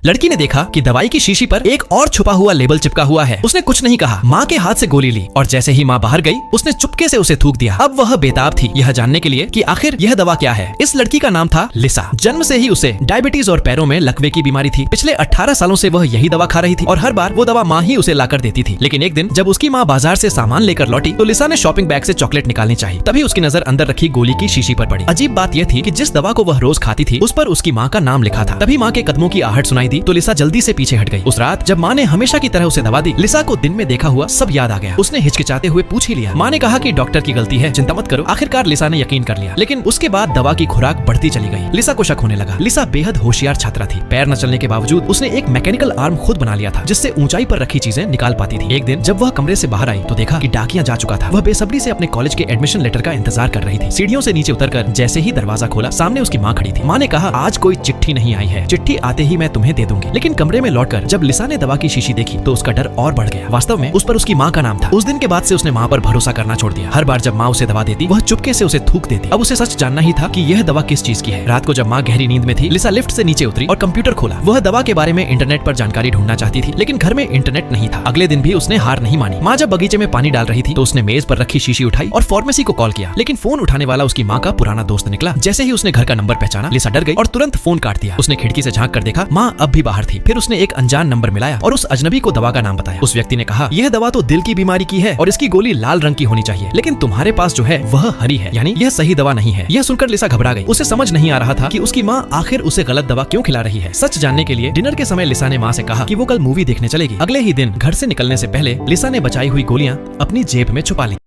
लड़की ने देखा कि दवाई की शीशी पर एक और छुपा हुआ लेबल चिपका हुआ है। उसने कुछ नहीं कहा, माँ के हाथ से गोली ली और जैसे ही माँ बाहर गई उसने चुपके से उसे थूक दिया। अब वह बेताब थी यह जानने के लिए कि आखिर यह दवा क्या है। इस लड़की का नाम था लिसा। जन्म से ही उसे डायबिटीज और पैरों में लकवे की बीमारी थी। पिछले 18 सालों से वह यही दवा खा रही थी और हर बार वो दवा माँ ही उसे लाकर देती थी। लेकिन एक दिन जब उसकी माँ बाजार से सामान लेकर लौटी तो लिसा ने शॉपिंग बैग से चॉकलेट निकालनी चाहिए। तभी उसकी नजर अंदर रखी गोली की शीशी पर पड़ी। अजीब बात यह थी कि जिस दवा को वह रोज खाती थी उस पर उसकी माँ का नाम लिखा था। तभी माँ के कदमों की आहट सुनाई दी तो लिसा जल्दी से पीछे हट गई। उस रात जब माँ ने हमेशा की तरह उसे दवा दी, लिसा को दिन में देखा हुआ सब याद आ गया। उसने हिचकिचाते हुए पूछ ही लिया। माँ ने कहा कि डॉक्टर की गलती है, चिंता मत करो। आखिरकार लिसा ने यकीन कर लिया। लेकिन उसके बाद दवा की खुराक बढ़ती चली गई। लिसा को शक होने लगा। लिसा बेहद होशियार छात्रा थी। पैर न चलने के बावजूद उसने एक मैकेनिकल आर्म खुद बना लिया था जिससे ऊंचाई पर रखी चीजें निकाल पाती थी। एक दिन जब वह कमरे से बाहर आई तो देखा कि डाकिया जा चुका था। वह बेसब्री से अपने कॉलेज के एडमिशन लेटर का इंतजार कर रही थी। सीढ़ियों से नीचे उतरकर जैसे ही दरवाजा खोला सामने उसकी माँ खड़ी थी। माँ ने कहा, आज कोई चिट्ठी नहीं आई है, चिट्ठी आते ही मैं तुम्हें दे दूंगी। लेकिन कमरे में लौटकर जब लिसा ने दवा की शीशी देखी तो उसका डर और बढ़ गया। वास्तव में उस पर उसकी माँ का नाम था। उस दिन के बाद से उसने माँ पर भरोसा करना छोड़ दिया। हर बार जब माँ उसे दवा देती वह चुपके से उसे थूक देती। अब उसे सच जानना ही था कि यह दवा किस चीज की है। रात को जब माँ गहरी नींद में थी, लिसा लिफ्ट से नीचे उतरी और कंप्यूटर खोला। वह दवा के बारे में इंटरनेट पर जानकारी ढूंढना चाहती थी, लेकिन घर में इंटरनेट नहीं था। अगले दिन भी उसने हार नहीं मानी। माँ जब बगीचे में पानी डाल रही थी तो उसने मेज पर रखी शीशी उठाई और फार्मेसी को कॉल किया, लेकिन फोन उठाने वाला उसकी माँ का पुराना दोस्त निकला। जैसे ही उसने घर का नंबर पहचाना, लिसा डर गई और तुरंत फोन काट दिया। उसने खिड़की से झांक कर देखा, माँ अब भी बाहर थी। फिर उसने एक अनजान नंबर मिलाया और उस अजनबी को दवा का नाम बताया। उस व्यक्ति ने कहा, यह दवा तो दिल की बीमारी की है और इसकी गोली लाल रंग की होनी चाहिए, लेकिन तुम्हारे पास जो है वह हरी है, यानी यह सही दवा नहीं है। यह सुनकर लिसा घबरा गई। उसे समझ नहीं आ रहा था कि उसकी माँ आखिर उसे गलत दवा क्यों खिला रही है। सच जानने के लिए डिनर के समय लिसा ने माँ से कहा कि वो कल मूवी देखने चलेगी। अगले ही दिन घर से निकलने से पहले लिसा ने बचाई हुई गोलियां अपनी जेब में छुपा ली।